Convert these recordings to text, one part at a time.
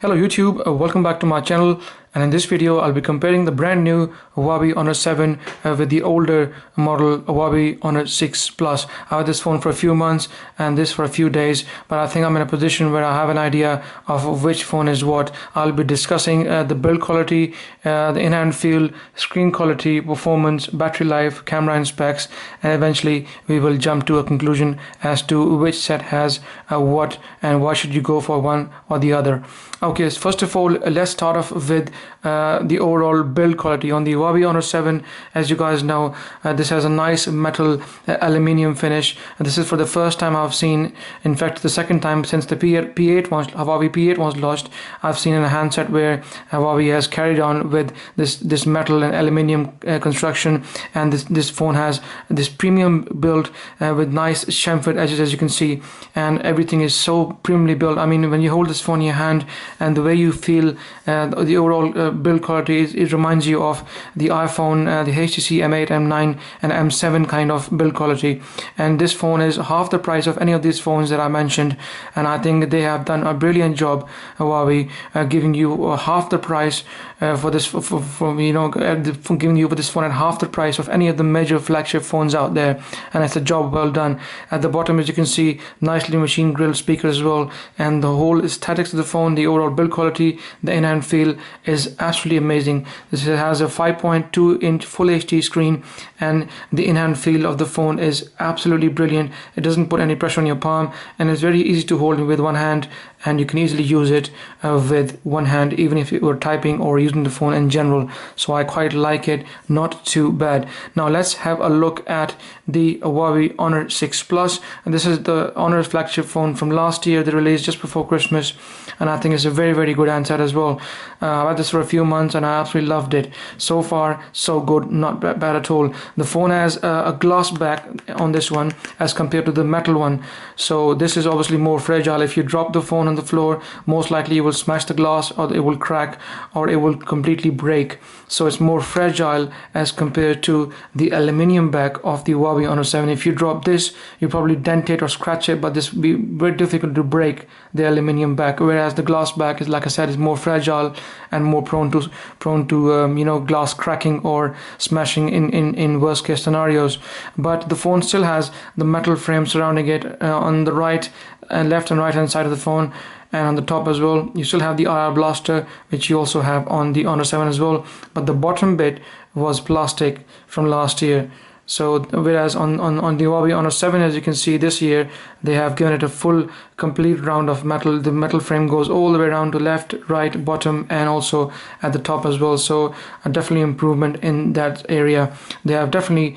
Hello YouTube, welcome back to my channel, and in this video I'll be comparing the brand new Huawei Honor 7 with the older model Huawei Honor 6 Plus. I had this phone for a few months and this for a few days, but I think I'm in a position where I have an idea of which phone is what. I'll be discussing the build quality, the in-hand feel, screen quality, performance, battery life, camera and specs, and eventually we will jump to a conclusion as to which set has what and why should you go for one or the other. Okay, so first of all, let's start off with the overall build quality on the Huawei Honor 7. As you guys know, this has a nice metal aluminium finish. This is for the first time I've seen, in fact the second time since the Huawei P8 was launched, I've seen a handset where Huawei has carried on with this metal and aluminium construction, and this phone has this premium build with nice chamfered edges, as you can see, and everything is so premiumly built. I mean, when you hold this phone in your hand and the way you feel the overall build quality it reminds you of the iPhone, the HTC M8, M9 and M7 kind of build quality. And this phone is half the price of any of these phones that I mentioned, and I think they have done a brilliant job, Huawei, giving you half the price for this giving you for this phone at half the price of any of the major flagship phones out there, and it's a job well done. At the bottom, as you can see, nicely machine grilled speakers as well, and the whole aesthetics of the phone, the overall build quality, the in-hand feel is absolutely amazing. This has a 5.2-inch full HD screen, and the in-hand feel of the phone is absolutely brilliant. It doesn't put any pressure on your palm, and it's very easy to hold with one hand, and you can easily use it with one hand even if you were typing or using the phone in general. So I quite like it, not too bad. Now let's have a look at the Huawei Honor 6 Plus, and this is the Honor flagship phone from last year. They released just before Christmas, and I think it's a very good handset as well. I had this for a few months and I absolutely loved it. So far so good, not bad at all. The phone has a glass back on this one as compared to the metal one, so this is obviously more fragile. If you drop the phone on the floor, most likely you will smash the glass, or it will crack, or it will completely break. So it's more fragile as compared to the aluminium back of the Huawei Honor 7. If you drop this, you probably dent it or scratch it, but this will be very difficult to break the aluminium back, whereas the glass back is, like I said, is more fragile and more prone to glass cracking or smashing in worst case scenarios. But the phone still has the metal frame surrounding it on the right and left and right hand side of the phone, and on the top as well you still have the IR blaster, which you also have on the Honor 7 as well, but the bottom bit was plastic from last year. So whereas on the Huawei Honor 7, as you can see, this year they have given it a full complete round of metal. The metal frame goes all the way around to left, right, bottom, and also at the top as well. So definitely improvement in that area. They have definitely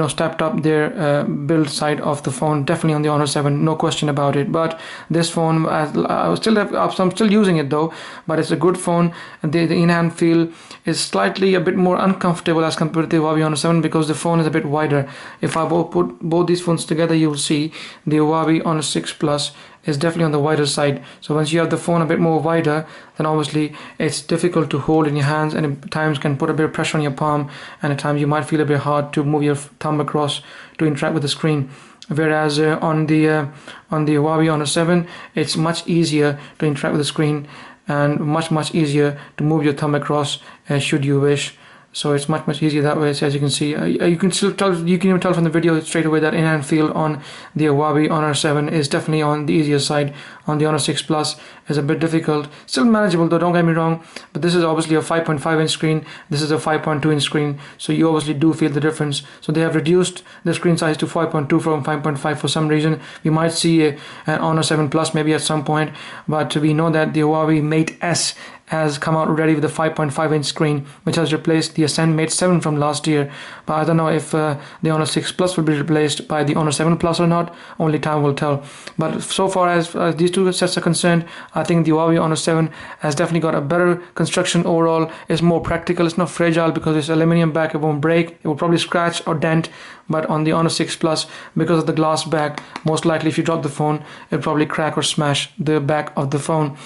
stepped up their build side of the phone, definitely on the Honor 7, no question about it. But this phone, I'm still using it though, but it's a good phone. The in-hand feel is slightly a bit more uncomfortable as compared to the Huawei Honor 7 because the phone is a bit wider. If I put both these phones together, you will see the Huawei Honor 6 Plus is definitely on the wider side. So once you have the phone a bit more wider, then obviously it's difficult to hold in your hands, and at times can put a bit of pressure on your palm, and at times you might feel a bit hard to move your thumb across to interact with the screen. Whereas on the Huawei Honor 7, it's much easier to interact with the screen and much easier to move your thumb across should you wish. So it's much easier that way. So as you can see, you can even tell from the video straight away that in-hand feel on the Huawei Honor 7 is definitely on the easier side. On the Honor 6 Plus is a bit difficult, still manageable though, don't get me wrong, but this is obviously a 5.5-inch screen, this is a 5.2-inch screen, so you obviously do feel the difference. So they have reduced the screen size to 5.2 from 5.5 for some reason. We might see an Honor 7 Plus maybe at some point, but we know that the Huawei Mate S has come out already with a 5.5-inch screen, which has replaced the Ascend Mate 7 from last year. But I don't know if the Honor 6 Plus will be replaced by the Honor 7 Plus or not. Only time will tell. But so far as these two sets are concerned, I think the Huawei Honor 7 has definitely got a better construction overall. It's more practical, it's not fragile because it's aluminium back, it won't break, it will probably scratch or dent, but on the Honor 6 Plus, because of the glass back, most likely if you drop the phone, it'll probably crack or smash the back of the phone.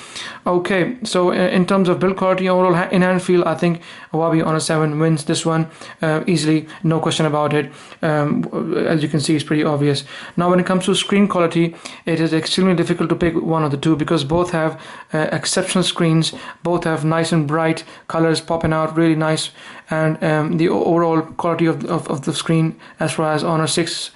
Okay, so in terms of build quality, overall in hand feel, I think Huawei Honor 7 wins this one easily, no question about it. As you can see, it's pretty obvious. Now when it comes to screen quality, it is extremely difficult to pick one of the two, because both have exceptional screens, both have nice and bright colors popping out, really nice, and the overall quality of the screen, as far as Honor 6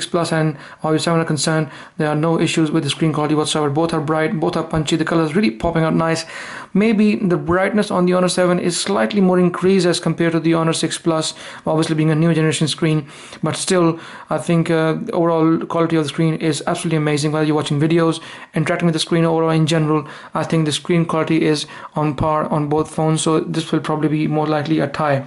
Plus and Huawei 7 are concerned, there are no issues with the screen quality whatsoever. Both are bright, both are punchy, the colors really popping out nice. Maybe the brightness on the Honor 7 is slightly more increased as compared to the Honor 6 Plus, obviously being a new generation screen, but still I think the overall quality of the screen is absolutely amazing. Whether you're watching videos, interacting with the screen, or in general, I think the screen quality is on par on both phones, so this will probably be more likely a tie.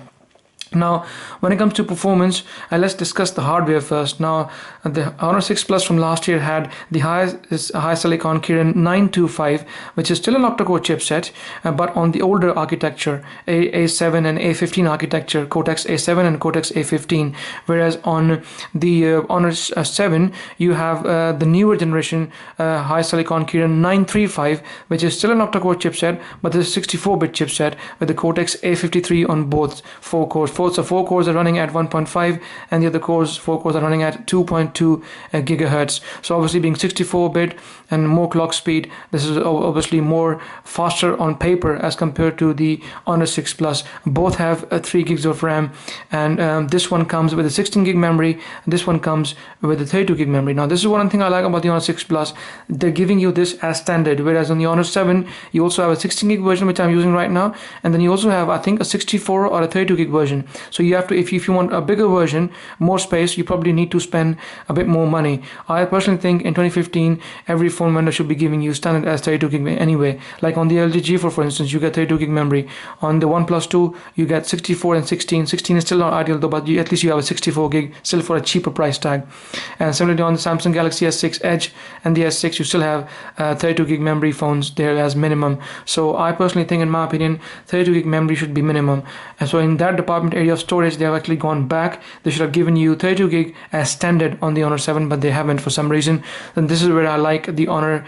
Now when it comes to performance, let's discuss the hardware first. Now the Honor 6 Plus from last year had the HiSilicon Kirin 925, which is still an octa-core chipset, but on the older architecture, A7 and A15 architecture, Cortex A7 and Cortex A15, whereas on the Honor 7 you have the newer generation HiSilicon Kirin 935, which is still an octa-core chipset, but this is a 64-bit chipset with the Cortex A53 on both 4 cores. So 4 cores are running at 1.5 and the other 4 cores are running at 2.2 gigahertz. So obviously being 64-bit and more clock speed, this is obviously more faster on paper as compared to the Honor 6 Plus. Both have 3 gigs of RAM, and this one comes with a 16 gig memory, this one comes with a 32 gig memory. Now this is one thing I like about the Honor 6 Plus, they're giving you this as standard, whereas on the Honor 7 you also have a 16 gig version, which I'm using right now, and then you also have, I think, a 64 or a 32 gig version. So you have to, if you want a bigger version, more space, you probably need to spend a bit more money. I personally think in 2015 every phone vendor should be giving you standard as 32 gig anyway. Like on the LG G4, for instance, you get 32 gig memory. On the OnePlus 2 you get 64 and 16. 16 is still not ideal though, but at least you have a 64 gig still for a cheaper price tag. And similarly on the Samsung Galaxy S6 Edge and the S6, you still have 32 gig memory phones there as minimum. So I personally think, in my opinion, 32 gig memory should be minimum. And so in that department area of storage, they have actually gone back. They should have given you 32 gig as standard on the Honor 7, but they haven't for some reason. And this is where I like the Honor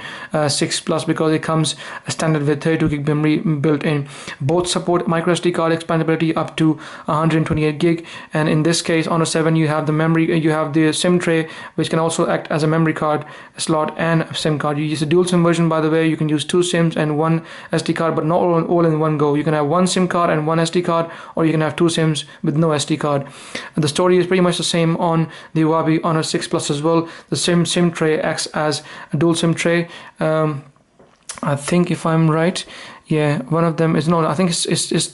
6 Plus, because it comes standard with 32 gig memory built in. Both support micro SD card expandability up to 128 gig, and in this case Honor 7 you have the memory, you have the SIM tray, which can also act as a memory card slot and a SIM card. You use a dual SIM version, by the way. You can use 2 SIMs and 1 SD card, but not all in one go. You can have 1 SIM card and 1 SD card, or you can have 2 SIMs with no SD card. The story is pretty much the same on the Huawei Honor 6 Plus as well. The same SIM tray acts as a dual SIM tray. I think, if I'm right, yeah, one of them is, no, I think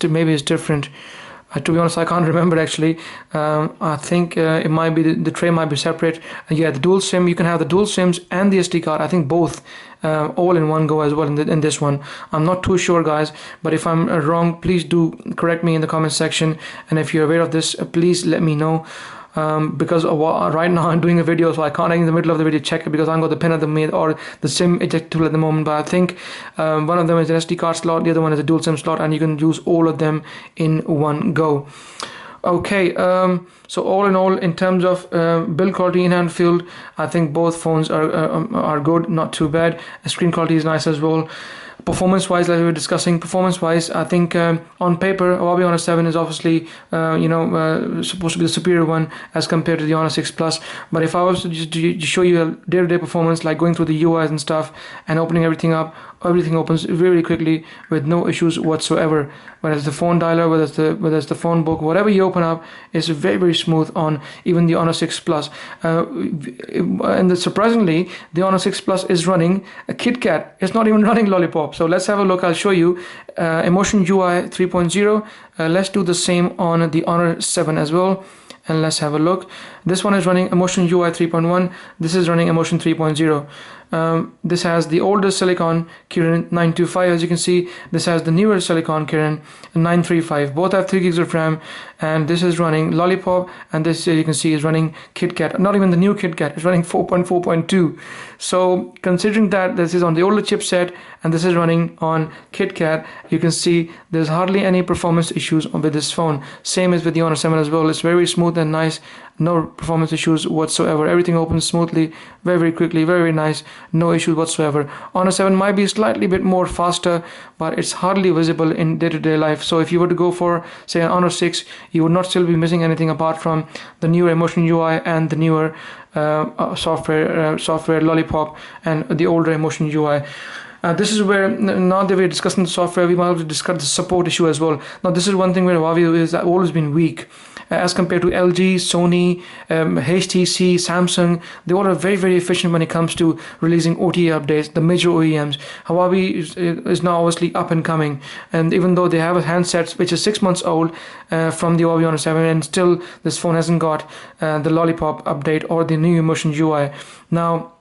maybe it's different. To be honest, I can't remember actually. I think it might be the tray might be separate. Yeah, the dual SIM, you can have the dual SIMs and the SD card. I think both all in one go as well in this one. I'm not too sure, guys, but if I'm wrong, please do correct me in the comment section. And if you're aware of this, please let me know. Because right now I'm doing a video, so I can't in the middle of the video check it, because I've got the pin of the mid or the SIM eject tool at the moment. But I think one of them is an SD card slot, the other one is a dual SIM slot, and you can use all of them in one go. Okay, so all in all, in terms of build quality, in hand field, I think both phones are good, not too bad. The screen quality is nice as well. Performance wise, like we were discussing, performance wise, I think on paper Huawei Honor 7 is obviously supposed to be the superior one as compared to the Honor 6 Plus. But if I was to just show you a day-to-day performance, like going through the UIs and stuff and opening everything up, everything opens very quickly with no issues whatsoever. Whether it's the phone dialer, whether it's the phone book, whatever you open up is very smooth on even the Honor 6 Plus. And surprisingly, the Honor 6 Plus is running a KitKat. It's not even running Lollipop. So let's have a look. I'll show you Emotion UI 3.0. Let's do the same on the Honor 7 as well. And let's have a look. This one is running Emotion UI 3.1. This is running Emotion 3.0. This has the older Silicon Kirin 925, as you can see. This has the newer Silicon Kirin 935. Both have 3 gigs of RAM, and this is running Lollipop, and this, you can see, is running KitKat. Not even the new KitKat, it's running 4.4.2. So considering that this is on the older chipset and this is running on KitKat, you can see there's hardly any performance issues with this phone. Same as with the Honor 7 as well. It's very smooth and nice. no performance issues whatsoever. Everything opens smoothly, very quickly, very nice, no issues whatsoever. Honor 7 might be slightly bit more faster, but it's hardly visible in day-to-day life. So if you were to go for, say, an Honor 6, you would not still be missing anything apart from the newer Emotion UI and the newer software Lollipop and the older Emotion UI. This is where, now that we're discussing the software, we might have to discuss the support issue as well. Now this is one thing where Huawei has always been weak. As compared to LG, Sony, HTC, Samsung, they all are very efficient when it comes to releasing OTA updates, the major OEMs. Huawei is now obviously up and coming, and even though they have a handset which is 6 months old from the Huawei Honor 7, and still this phone hasn't got the Lollipop update or the new Emotion UI. Now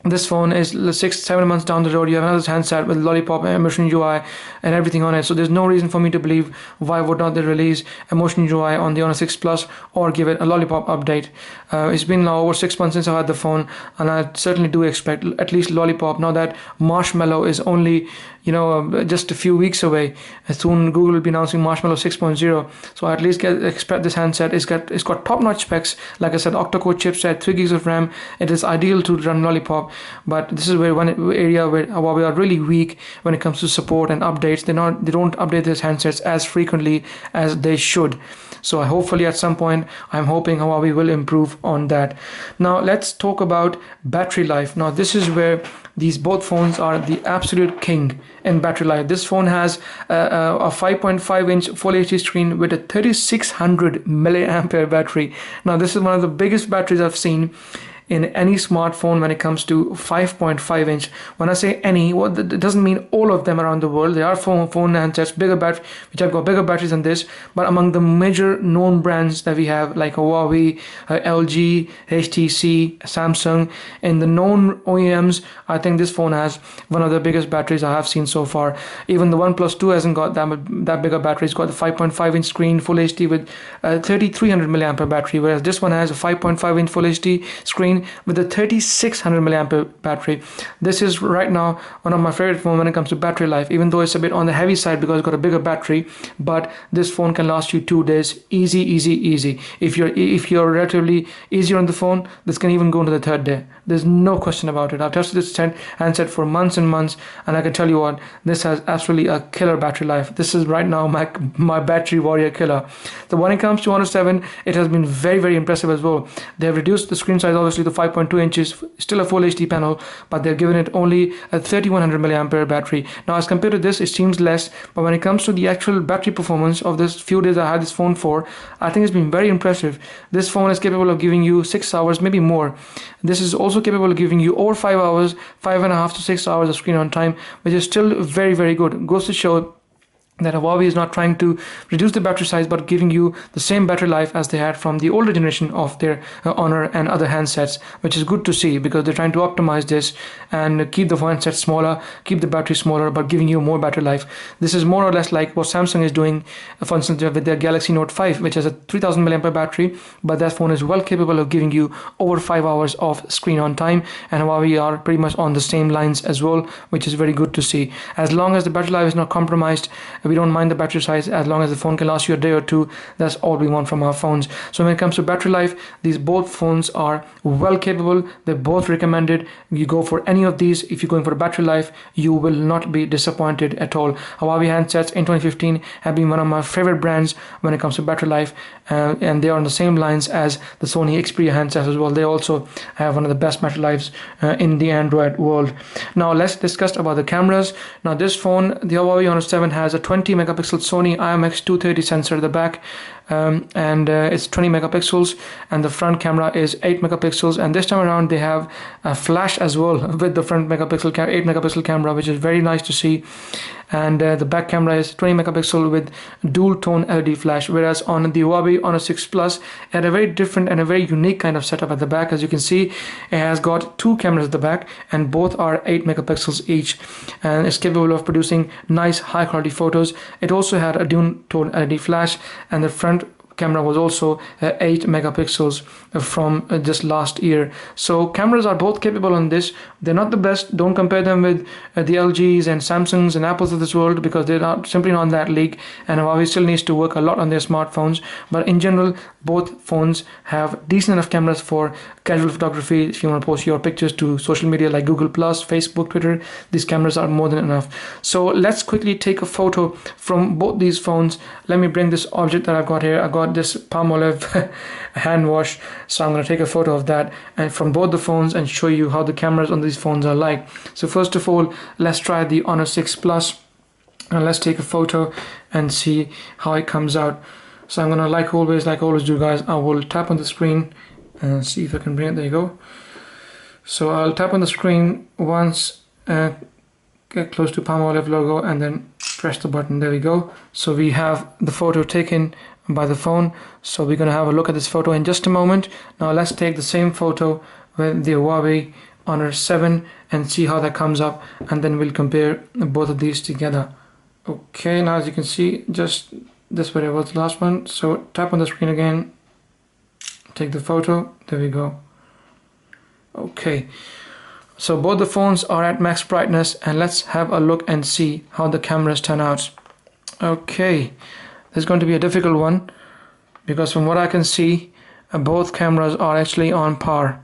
this phone is 6-7 months down the road. You have another handset with Lollipop, Emotion UI and everything on it, so there's no reason for me to believe why would not they release Emotion UI on the Honor 6 Plus or give it a Lollipop update. It's been now over 6 months since I had the phone, and I certainly do expect at least Lollipop. Now that Marshmallow is only just a few weeks away, soon Google will be announcing Marshmallow 6.0, so I at least expect this handset. It's got top-notch specs, like I said, octa-core chipset, 3 gigs of RAM. It is ideal to run Lollipop, but this is where one area where Huawei are really weak when it comes to support and updates. They don't update these handsets as frequently as they should. So hopefully at some point, I'm hoping Huawei will improve on that. Now let's talk about battery life. Now this is where these both phones are the absolute king in battery life. This phone has a 5.5-inch Full HD screen with a 3600 milliampere battery. Now this is one of the biggest batteries I've seen in any smartphone when it comes to 5.5 inch. When I say any, it doesn't mean all of them around the world. There are phone handsets, bigger battery, which have got bigger batteries than this, but among the major known brands that we have, like Huawei, LG, HTC, Samsung, in the known OEMs, I think this phone has one of the biggest batteries I have seen so far. Even the OnePlus 2 hasn't got that bigger battery. It's got the 5.5 inch screen, Full HD with 3300 milliampere battery, whereas this one has a 5.5 inch Full HD screen with a 3600 milliampere battery. This is right now one of my favorite phones when it comes to battery life, even though it's a bit on the heavy side because it's got a bigger battery, but this phone can last you 2 days easy. If you're relatively easier on the phone, this can even go into the 3rd day. There's no question about it. I've tested this handset for months and months, and I can tell you what, this has absolutely a killer battery life. This is right now my battery warrior killer. So when it comes to Honor 7, it has been very impressive as well. They have reduced the screen size obviously to 5.2 inches, still a Full HD panel, but they've given it only a 3100 milliampere battery. Now as compared to this, it seems less, but when it comes to the actual battery performance of this few days I had this phone for, I think it's been very impressive. This phone is capable of giving you 6 hours, maybe more. This is also capable of giving you over 5 hours, 5.5 to 6 hours of screen on time, which is still very good. Goes to show that Huawei is not trying to reduce the battery size but giving you the same battery life as they had from the older generation of their Honor and other handsets, which is good to see because they're trying to optimize this and keep the handset smaller, keep the battery smaller, but giving you more battery life. This is more or less like what Samsung is doing, for instance, with their Galaxy Note 5, which has a 3000 milliampere battery, but that phone is well capable of giving you over 5 hours of screen on time, and Huawei are pretty much on the same lines as well, which is very good to see. As long as the battery life is not compromised, we don't mind the battery size. As long as the phone can last you a day or two, that's all we want from our phones. So when it comes to battery life, these both phones are well capable. They're both recommended. You go for any of these, if you're going for a battery life, you will not be disappointed at all. Huawei handsets in 2015 have been one of my favorite brands when it comes to battery life, and they are on the same lines as the Sony Xperia handsets as well. They also have one of the best battery lives in the Android world. Now let's discuss about the cameras. Now this phone, the Huawei Honor 7, has a 20 megapixel Sony IMX230 sensor at the back, and it's 20 megapixels, and the front camera is 8 megapixels, and this time around they have a flash as well with the front 8 megapixel camera, which is very nice to see. And the back camera is 20 megapixel with dual tone LED flash, whereas on the Huawei Honor 6 Plus it had a very different and a very unique kind of setup at the back. As you can see, it has got 2 cameras at the back, and both are 8 megapixels each, and it's capable of producing nice high quality photos. It also had a dual tone LED flash, and the front camera was also 8 megapixels from just last year. So cameras are both capable on this. They're not the best. Don't compare them with the LGs and Samsungs and Apples of this world, because they're not simply not that league, and Huawei still needs to work a lot on their smartphones. But in general, both phones have decent enough cameras for casual photography. If you want to post your pictures to social media like Google Plus, Facebook, Twitter, these cameras are more than enough. So let's quickly take a photo from both these phones. Let me bring this object that I've got here. I got this Palmolive hand wash, so I'm going to take a photo of that and from both the phones and show you how the cameras on these phones are like. So first of all, let's try the Honor 6 Plus, and let's take a photo and see how it comes out. So I'm gonna, like always do, guys, I will tap on the screen and see if I can bring it. There you go. So I'll tap on the screen once, get close to Palmolive logo, and then press the button. There we go. So we have the photo taken by the phone. So we're gonna have a look at this photo in just a moment. Now let's take the same photo with the Huawei Honor 7 and see how that comes up, and then we'll compare both of these together. Okay, now as you can see, just this way was the last one. So tap on the screen again, take the photo, there we go. Okay, so both the phones are at max brightness, and let's have a look and see how the cameras turn out. Okay, this is going to be a difficult one, because from what I can see, both cameras are actually on par.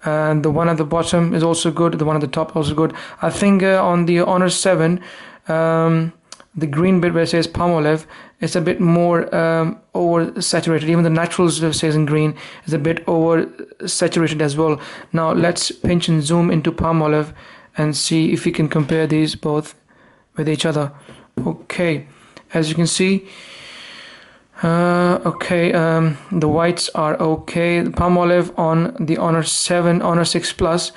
And the one at the bottom is also good, the one at the top also good. I think on the Honor 7, the green bit where it says Palmolive, it's a bit more oversaturated. Even the naturals that says in green is a bit oversaturated as well. Now let's pinch and zoom into Palmolive and see if we can compare these both with each other. Okay, as you can see, the whites are okay. The Palmolive on the Honor 7, Honor 6 Plus,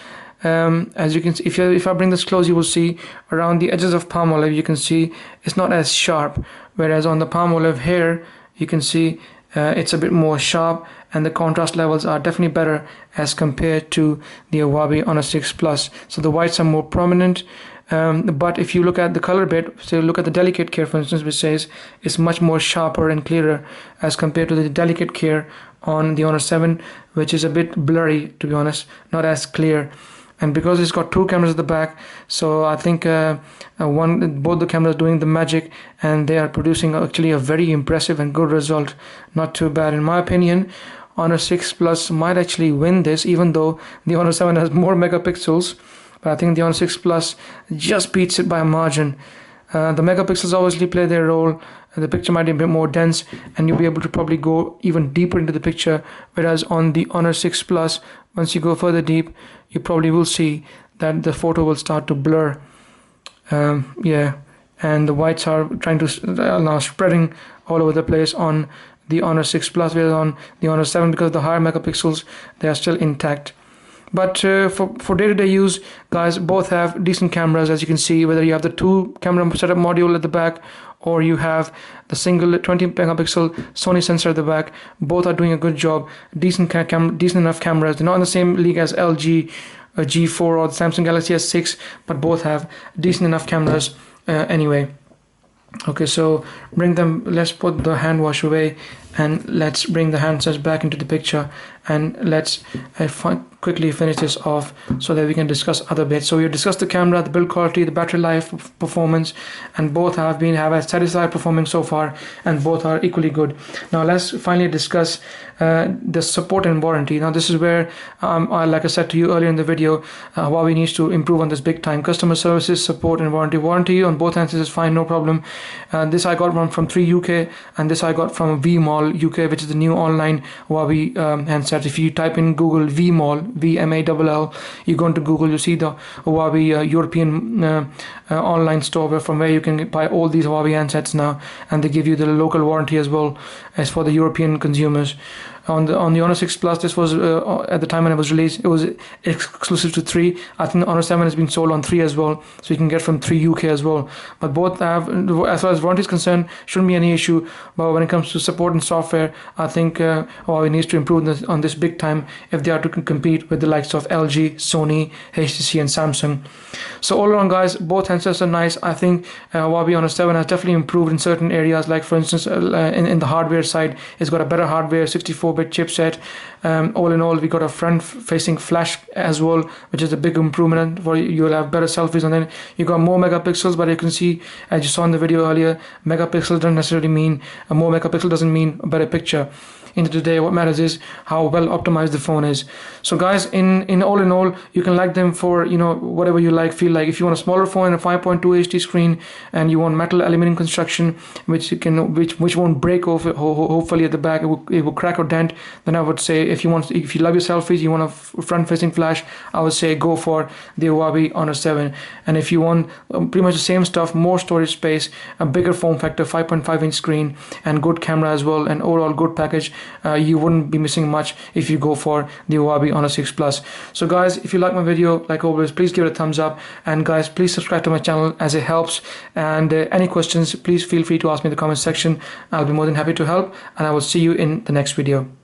as you can see, if I bring this close, you will see around the edges of Palmolive, you can see it's not as sharp, whereas on the Palmolive here, you can see it's a bit more sharp, and the contrast levels are definitely better as compared to the Huawei Honor 6 Plus. So the whites are more prominent. But if you look at the color bit, so look at the delicate care, for instance, which says it's much more sharper and clearer as compared to the delicate care on the Honor 7, which is a bit blurry, to be honest, not as clear. And because it's got two cameras at the back, so I think both the cameras doing the magic, and they are producing actually a very impressive and good result. Not too bad in my opinion. Honor 6 Plus might actually win this, even though the Honor 7 has more megapixels. But I think the Honor 6 Plus just beats it by a margin. The megapixels obviously play their role. The picture might be a bit more dense, and you'll be able to probably go even deeper into the picture. Whereas on the Honor 6 Plus, once you go further deep, you probably will see that the photo will start to blur. Yeah, and the whites are trying to now spreading all over the place on the Honor 6 Plus, whereas on the Honor 7, because of the higher megapixels, they are still intact. But for day-to-day use, guys, both have decent cameras, as you can see, whether you have the two camera setup module at the back, or you have the single 20 megapixel Sony sensor at the back. Both are doing a good job. Decent enough cameras. They're not in the same league as LG G4 or the Samsung Galaxy S6, but both have decent enough cameras anyway. Okay, so let's put the hand wash away, and let's bring the handsets back into the picture, and let's quickly finish this off so that we can discuss other bits. So we have discussed the camera, the build quality, the battery life, performance, and both have a satisfied performing so far, and both are equally good. Now let's finally discuss the support and warranty. Now this is where, like I said to you earlier in the video, Huawei needs to improve on this big time. Customer services, support, and warranty. Warranty on both handsets is fine, no problem. This I got from 3 UK, and this I got from VMall UK, which is the new online Huawei handset. If you type in Google VMall, VMALL, you go into Google, you see the Huawei European online store from where you can buy all these Huawei handsets now, and they give you the local warranty as well as for the European consumers. On the Honor 6 Plus, this was at the time when it was released, it was exclusive to 3. I think the Honor 7 has been sold on 3 as well, so you can get from 3 UK as well. But both have, as far as warranty is concerned, shouldn't be any issue. But when it comes to support and software, I think Huawei needs to improve on this big time if they are to compete with the likes of LG, Sony, HTC, and Samsung. So all around, guys, both handsets sensors are nice. I think Huawei Honor 7 has definitely improved in certain areas, like for instance in the hardware side, it's got a better hardware, 64-bit chipset. All in all, we got a front-facing flash as well, which is a big improvement. For you'll have better selfies, and then you got more megapixels. But you can see, as you saw in the video earlier, megapixels don't necessarily mean more megapixel doesn't mean a better picture. Into today, what matters is how well optimized the phone is. So guys, in all, you can like them for, you know, whatever you feel like. If you want a smaller phone and a 5.2 HD screen, and you want metal aluminum construction, which won't break off, hopefully at the back, it will crack or dent, then I would say, if you love your selfies, you want a front-facing flash, I would say go for the Huawei Honor 7. And if you want pretty much the same stuff, more storage space, a bigger form factor, 5.5-inch screen, and good camera as well, and overall good package, you wouldn't be missing much if you go for the Huawei Honor 6 Plus. So guys, if you like my video, like always, please give it a thumbs up, and guys, please subscribe to my channel as it helps. And any questions, please feel free to ask me in the comment section. I'll be more than happy to help, and I will see you in the next video.